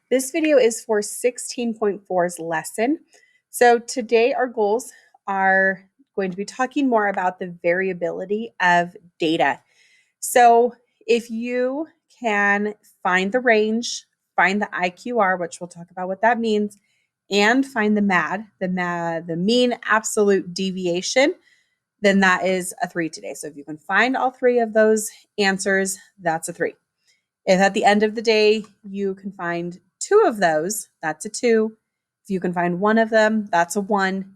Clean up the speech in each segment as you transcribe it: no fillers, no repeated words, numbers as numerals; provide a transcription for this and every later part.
This video is for 16.4's lesson. So today our goals are going to be talking more about the variability of data. So if you can find the range, find the IQR, which we'll talk about what that means, and find the the mean absolute deviation, then that is a 3 today. So if you can find all three of those answers, that's a 3. If at the end of the day you can find 2 of those, that's a 2. If you can find 1 of them, that's a 1.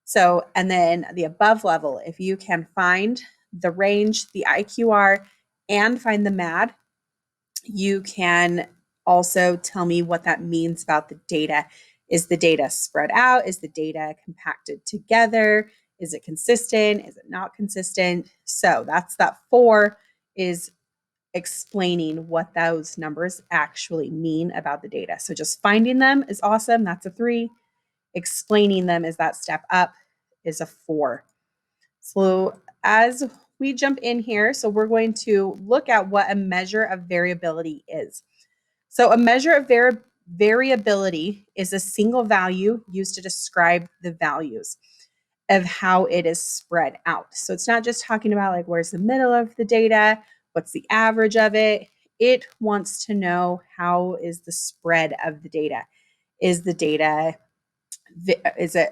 So, and then the above level, if you can find the range, the IQR, and find the MAD, you can also tell me what that means about the data. Is the data spread out? Is the data compacted together? Is it consistent? Is it not consistent? So that's that 4 is explaining what those numbers actually mean about the data. So just finding them is awesome. That's a 3. Explaining them is that step up, is a 4. So as we jump in here, so we're going to look at what a measure of variability is. So a measure of variability is a single value used to describe the values of how it is spread out. So it's not just talking about like where's the middle of the data, what's the average of it. It wants to know how is the spread of the data. Is the data, is it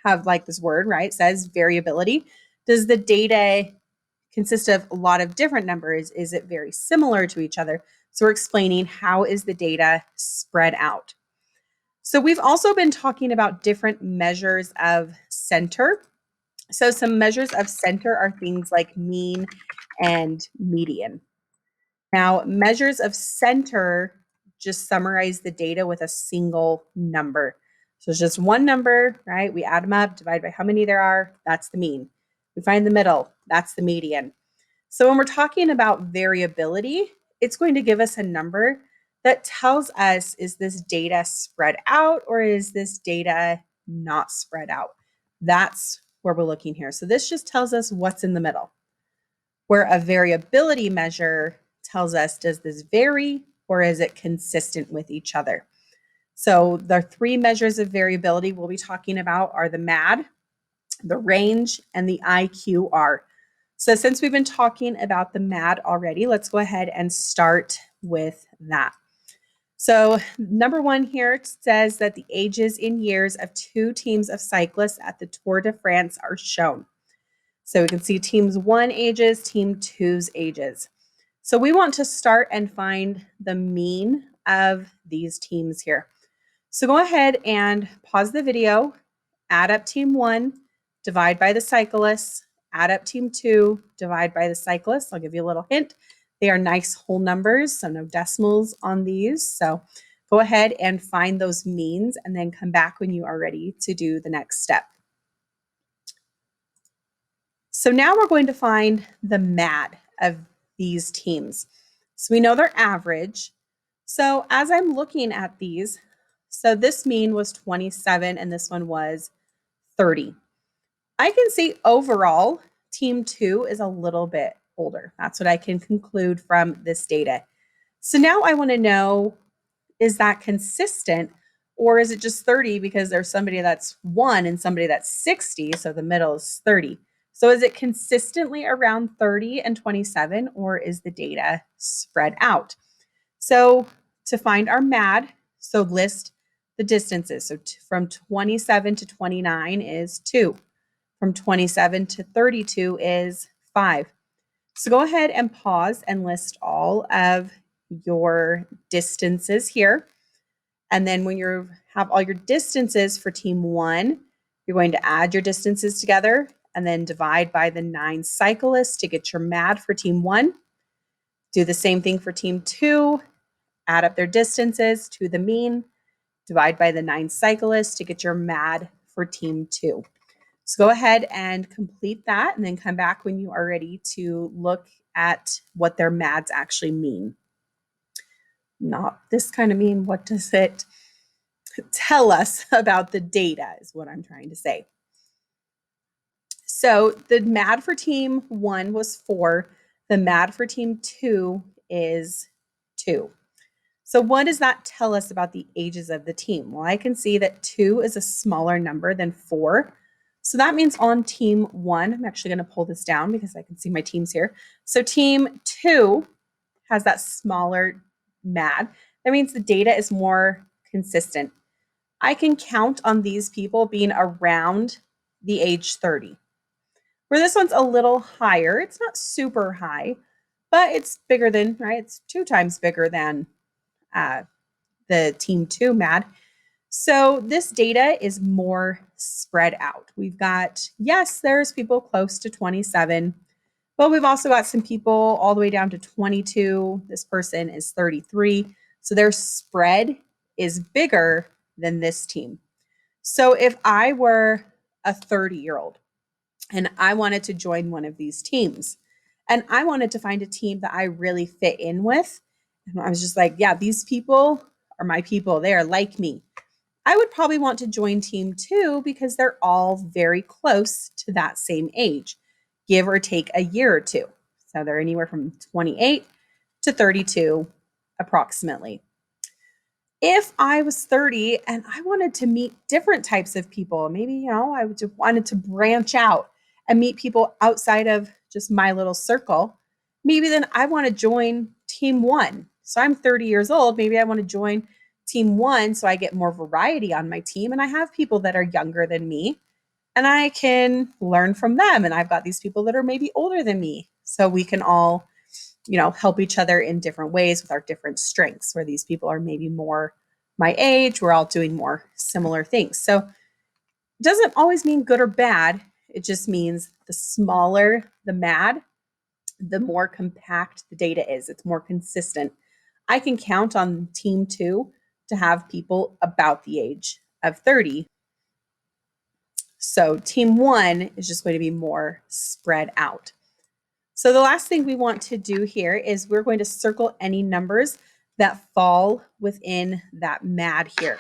have like this word, right? It says variability. Does the data consist of a lot of different numbers? Is it very similar to each other? So we're explaining how is the data spread out. So we've also been talking about different measures of center. So some measures of center are things like mean and median. Now, measures of center just summarize the data with a single number. So it's just one number, right? We add them up, divide by how many there are, that's the mean. We find the middle, that's the median. So when we're talking about variability, it's going to give us a number that tells us, is this data spread out or is this data not spread out? That's where we're looking here. So this just tells us what's in the middle. Where a variability measure tells us, does this vary or is it consistent with each other? So the 3 measures of variability we'll be talking about are the MAD, the range, and the IQR. So since we've been talking about the MAD already, let's go ahead and start with that. So number 1 here says that the ages in years of 2 teams of cyclists at the Tour de France are shown. So we can see teams 1 ages, team 2's ages. So we want to start and find the mean of these teams here. So go ahead and pause the video, add up team 1, divide by the cyclists, add up team 2, divide by the cyclists. I'll give you a little hint. They are nice whole numbers, so no decimals on these. So go ahead and find those means and then come back when you are ready to do the next step. So now we're going to find the MAD of these teams. So we know their average. So as I'm looking at these, so this mean was 27 and this one was 30. I can see overall team 2 is a little bit older. That's what I can conclude from this data. So now I want to know, is that consistent or is it just 30 because there's somebody that's 1 and somebody that's 60, so the middle is 30. So is it consistently around 30 and 27 or is the data spread out? So to find our MAD, so list the distances. So from 27 to 29 is 2. From 27 to 32 is 5. So go ahead and pause and list all of your distances here. And then when you have all your distances for team 1, you're going to add your distances together and then divide by the 9 cyclists to get your MAD for team 1. Do the same thing for team 2. Add up their distances to the mean, divide by the 9 cyclists to get your MAD for team 2. So go ahead and complete that and then come back when you are ready to look at what their MADs actually mean. Not this kind of mean, what does it tell us about the data is what I'm trying to say. So the MAD for team 1 was 4. The MAD for team 2 is 2. So what does that tell us about the ages of the team? Well, I can see that 2 is a smaller number than 4. So that means on team 1, I'm actually going to pull this down because I can see my teams here. So team 2 has that smaller MAD. That means the data is more consistent. I can count on these people being around the age 30. Where this one's a little higher, it's not super high, but it's bigger than, right? It's 2 times bigger than uh, the team 2 MAD. So this data is more spread out. We've got, yes, there's people close to 27, but we've also got some people all the way down to 22. This person is 33. So their spread is bigger than this team. So if I were a 30-year-old and I wanted to join one of these teams, and I wanted to find a team that I really fit in with, and I was just like, yeah, these people are my people. They are like me. I would probably want to join team 2 because they're all very close to that same age, give or take a year or two. So they're anywhere from 28 to 32 approximately. If I was 30 and I wanted to meet different types of people, maybe, I just wanted to branch out and meet people outside of just my little circle, maybe then I want to join team 1. So I'm 30 years old. Maybe I want to join team 1 so I get more variety on my team and I have people that are younger than me and I can learn from them. And I've got these people that are maybe older than me. So we can all help each other in different ways with our different strengths, where these people are maybe more my age. We're all doing more similar things. So it doesn't always mean good or bad. It just means the smaller the MAD, the more compact the data is. It's more consistent. I can count on team 2 to have people about the age of 30. So team 1 is just going to be more spread out. So the last thing we want to do here is we're going to circle any numbers that fall within that MAD here.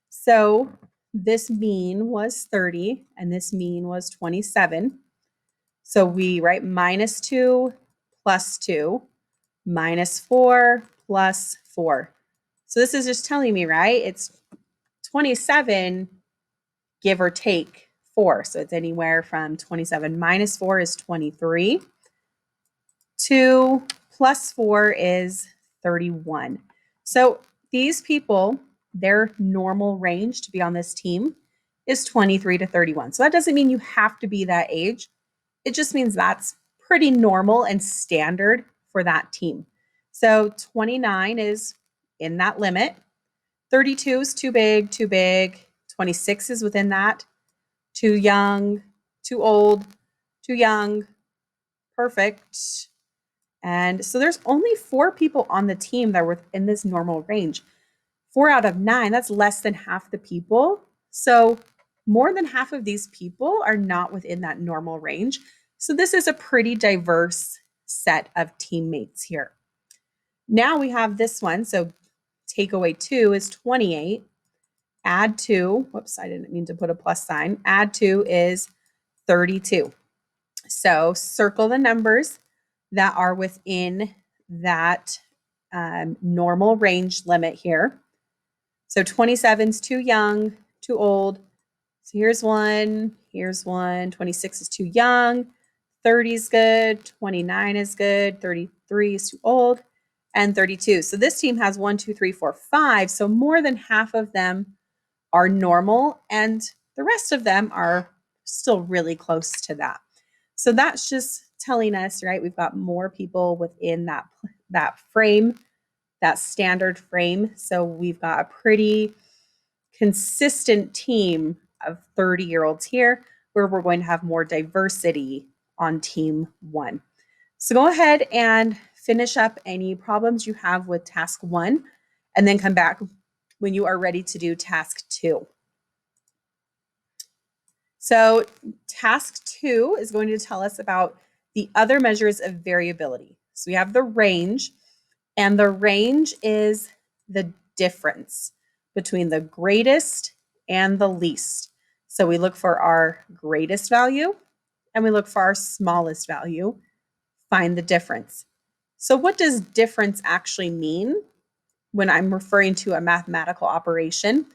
So this mean was 30 and this mean was 27. So we write -2 plus 2 -4 plus 4. So this is just telling me, right? It's 27, give or take 4. So it's anywhere from 27 minus 4 is 23. 2 plus 4 is 31. So these people, their normal range to be on this team is 23 to 31. So that doesn't mean you have to be that age. It just means that's pretty normal and standard for that team. So 29 is in that limit. 32 is too big, too big. 26 is within that. Too young, too old, too young, perfect. And so there's only 4 people on the team that were in this normal range. 4 out of 9, that's less than half the people. So more than half of these people are not within that normal range. So this is a pretty diverse set of teammates here. Now we have this one. So takeaway 2 is 28. Add 2, whoops, I didn't mean to put a plus sign. Add 2 is 32. So circle the numbers that are within that normal range limit here. So 27 is too young, too old. So here's one, 26 is too young, 30 is good, 29 is good, 33 is too old, and 32. So this team has 1, 2, 3, 4, 5. So more than half of them are normal, and the rest of them are still really close to that. So that's just telling us, right, we've got more people within that frame, that standard frame. So we've got a pretty consistent team of 30-year-olds here, where we're going to have more diversity on team 1. So go ahead and finish up any problems you have with task 1, and then come back when you are ready to do task 2. So task 2 is going to tell us about the other measures of variability. So we have the range, and the range is the difference between the greatest and the least. So we look for our greatest value and we look for our smallest value, find the difference. So what does difference actually mean? when I'm referring to a mathematical operation,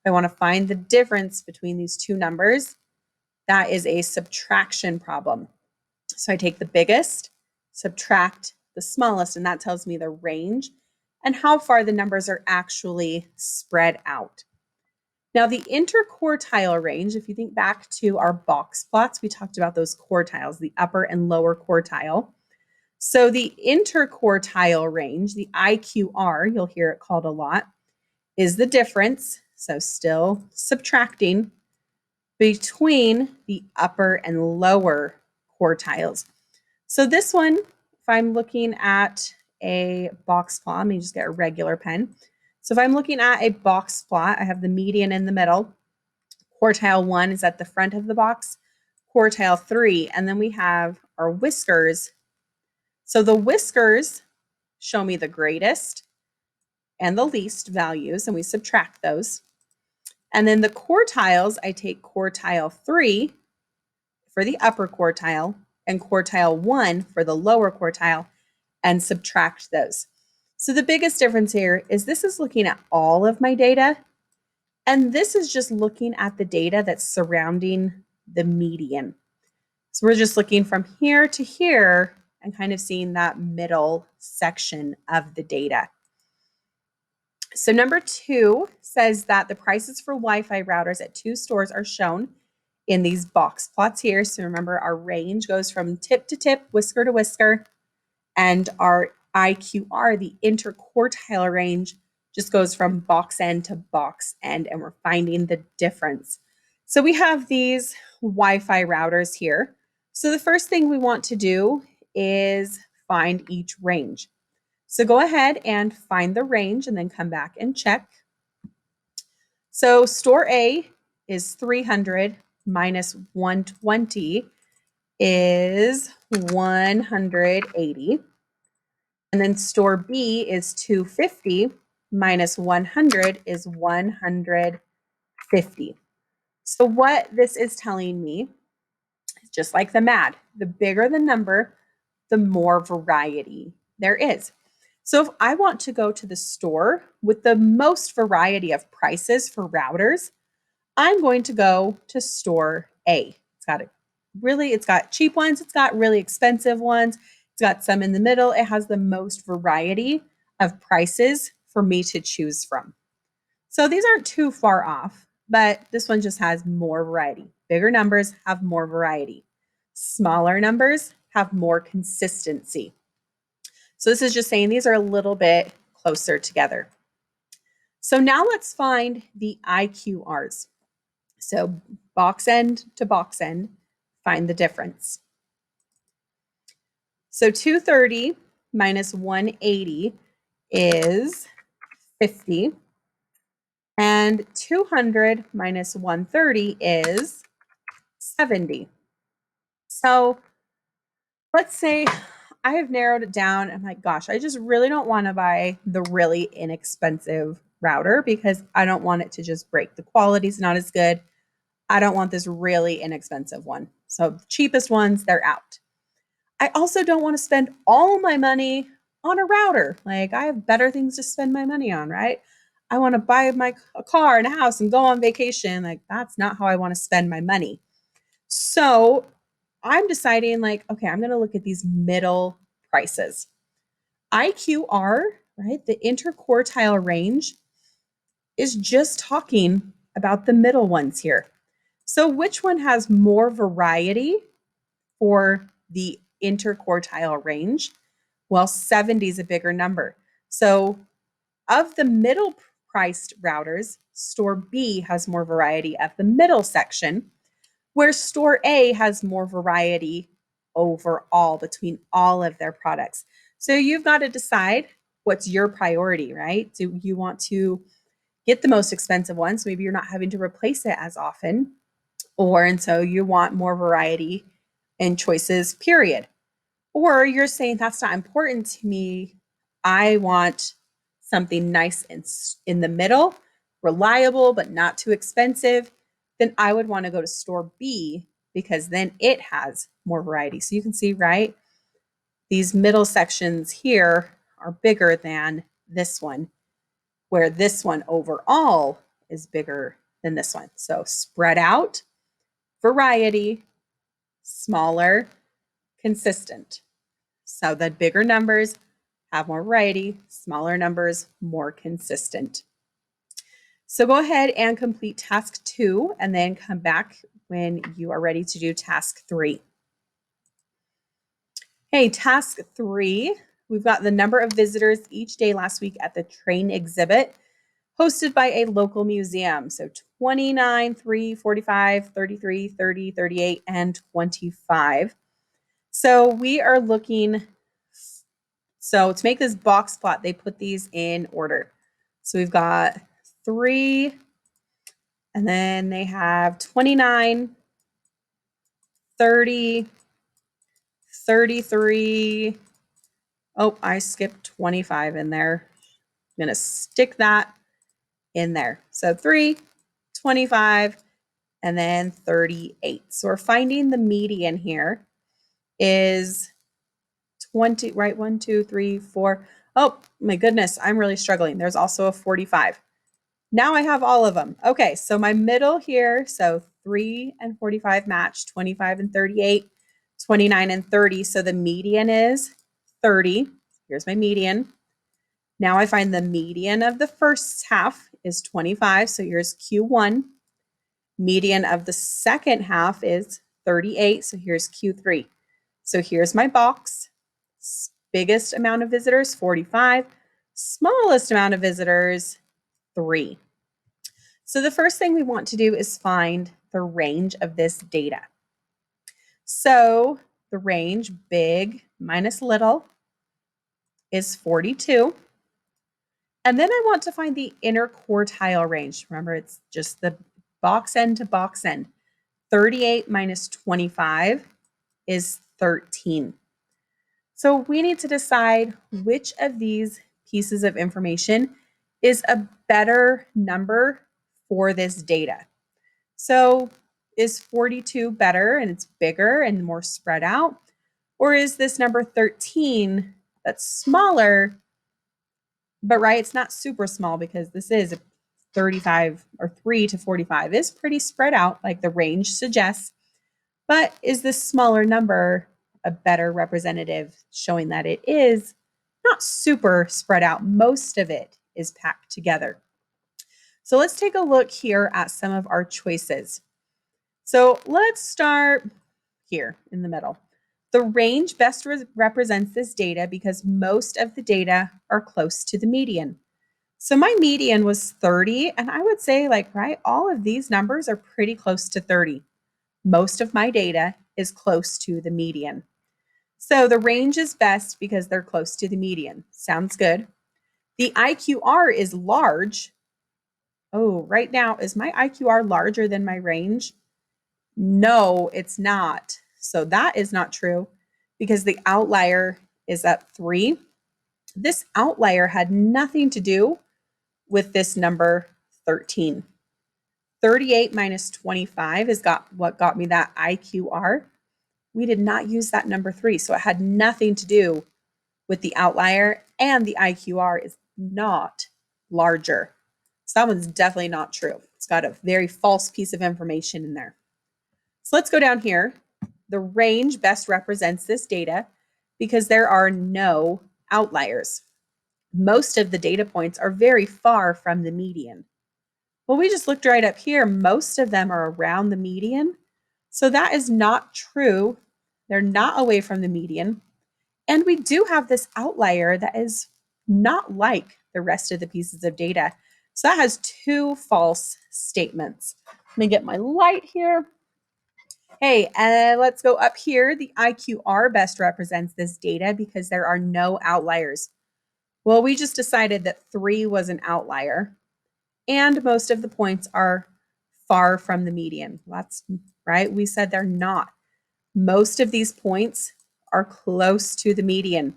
I want to find the difference between these two numbers. That is a subtraction problem. So I take the biggest, subtract the smallest, and that tells me the range and how far the numbers are actually spread out. Now, the interquartile range, if you think back to our box plots, we talked about those quartiles, the upper and lower quartile. So the interquartile range, the IQR, you'll hear it called a lot, is the difference, so still subtracting, between the upper and lower quartiles. So this one, if I'm looking at a box plot, let me just get a regular pen. So if I'm looking at a box plot, I have the median in the middle. Quartile 1 is at the front of the box, quartile 3, and then we have our whiskers. So the whiskers show me the greatest and the least values, and we subtract those. And then the quartiles, I take quartile 3 for the upper quartile and quartile 1 for the lower quartile and subtract those. So the biggest difference here is this is looking at all of my data, and this is just looking at the data that's surrounding the median. So we're just looking from here to here and kind of seeing that middle section of the data. So number 2 says that the prices for Wi-Fi routers at 2 stores are shown in these box plots here. So remember, our range goes from tip to tip, whisker to whisker, and our IQR, the interquartile range, just goes from box end to box end, and we're finding the difference. So we have these Wi-Fi routers here. So the first thing we want to do is find each range. So go ahead and find the range and then come back and check. So store A is 300 minus 120 is 180. And then store B is 250 minus 100 is 150. So what this is telling me, just like the MAD, the bigger the number, the more variety there is. So if I want to go to the store with the most variety of prices for routers, I'm going to go to store A. It's got cheap ones, it's got really expensive ones, it's got some in the middle. It has the most variety of prices for me to choose from. So these aren't too far off, but this one just has more variety. Bigger numbers have more variety. Smaller numbers have more consistency. So this is just saying these are a little bit closer together. So now let's find the IQRs. So box end to box end, find the difference. So 230 minus 180 is 50. And 200 minus 130 is 70. So let's say I have narrowed it down. I'm like, gosh, I just really don't want to buy the really inexpensive router because I don't want it to just break. The quality's not as good. I don't want this really inexpensive one. So the cheapest ones, they're out. I also don't want to spend all my money on a router. Like, I have better things to spend my money on, right? I want to buy a car and a house and go on vacation. Like, that's not how I want to spend my money. So I'm deciding, like, okay, I'm going to look at these middle prices. IQR, right, the interquartile range, is just talking about the middle ones here. So which one has more variety for the interquartile range? Well, 70 is a bigger number. So of the middle priced routers, store B has more variety of the middle section, where store A has more variety overall between all of their products. So you've got to decide what's your priority, right? Do you want to get the most expensive ones? Maybe you're not having to replace it as often, and so you want more variety and choices, period. Or you're saying that's not important to me. I want something nice and in the middle, reliable, but not too expensive. Then I would want to go to store B because then it has more variety. So you can see, right? These middle sections here are bigger than this one. where this one overall is bigger than this one. So spread out, variety, smaller, consistent. So the bigger numbers have more variety, smaller numbers, more consistent. So go ahead and complete task 2 and then come back when you are ready to do task 3. Hey, task 3, we've got the number of visitors each day last week at the train exhibit hosted by a local museum. So 29, 3, 45, 33, 30, 38, and 25. So we are looking, so to make this box plot, they put these in order. So we've got 3, and then they have 29, 30, 33. Oh, I skipped 25 in there. I'm going to stick that in there. So 3, 25, and then 38. So we're finding the median here is 20, right? 1, 2, 3, 4. Oh my goodness, I'm really struggling. There's also a 45. Now I have all of them. Okay, so my middle here, so 3 and 45 match, 25 and 38, 29 and 30. So the median is 30. Here's my median. Now I find the median of the first half is 25. So here's Q1. Median of the second half is 38. So here's Q3. So here's my box. Biggest amount of visitors, 45. Smallest amount of visitors, 3. So the first thing we want to do is find the range of this data. So the range, big minus little, is 42. And then I want to find the interquartile range. Remember, it's just the box end to box end. 38 minus 25 is 13. So we need to decide which of these pieces of information is a better number for this data. So is 42 better and it's bigger and more spread out? Or is this number 13 that's smaller, but right, it's not super small because this is 35 or 3 to 45 is pretty spread out like the range suggests. But is this smaller number a better representative showing that it is not super spread out? Most of it is packed together. So let's take a look here at some of our choices. So let's start here in the middle. The range best represents this data because most of the data are close to the median. So my median was 30, and I would say all of these numbers are pretty close to 30. Most of my data is close to the median. So the range is best because they're close to the median. Sounds good. The IQR is large. Oh, right now, is my IQR larger than my range? No, it's not. So that is not true because the outlier is at 3. This outlier had nothing to do with this number 13. 38 minus 25 is what got me that IQR. We did not use that number 3, so it had nothing to do with the outlier, and the IQR is not larger. So that one's definitely not true. It's got a very false piece of information in there. So let's go down here. The range best represents this data because there are no outliers. Most of the data points are very far from the median. Well, we just looked right up here. Most of them are around the median. So that is not true. They're not away from the median. And we do have this outlier that is not like the rest of the pieces of data. So that has 2 false statements. Let me get my light here. Hey, let's go up here. The IQR best represents this data because there are no outliers. Well, we just decided that 3 was an outlier, and most of the points are far from the median. That's right. We said they're not. Most of these points are close to the median.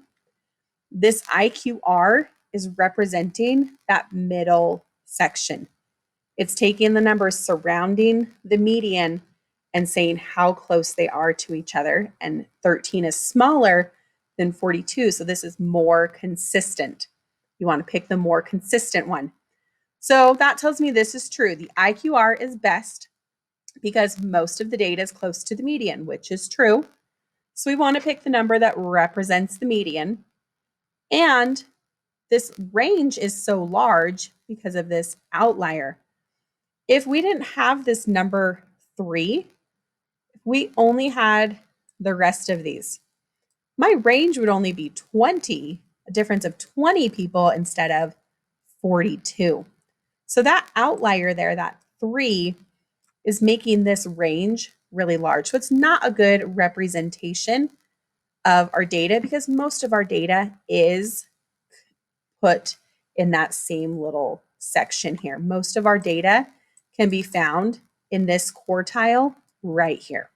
This IQR is representing that middle section. It's taking the numbers surrounding the median and saying how close they are to each other. And 13 is smaller than 42, so this is more consistent. You want to pick the more consistent one. So that tells me this is true. The IQR is best because most of the data is close to the median, which is true. So we want to pick the number that represents the median. And this range is so large because of this outlier. If we didn't have this number 3, if we only had the rest of these, my range would only be 20, a difference of 20 people instead of 42. So that outlier there, that 3, is making this range really large. So it's not a good representation of our data because most of our data is put in that same little section here. Most of our data can be found in this quartile right here.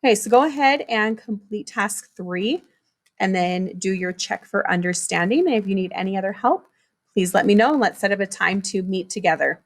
Okay, so go ahead and complete task 3 and then do your check for understanding. And if you need any other help, please let me know and let's set up a time to meet together.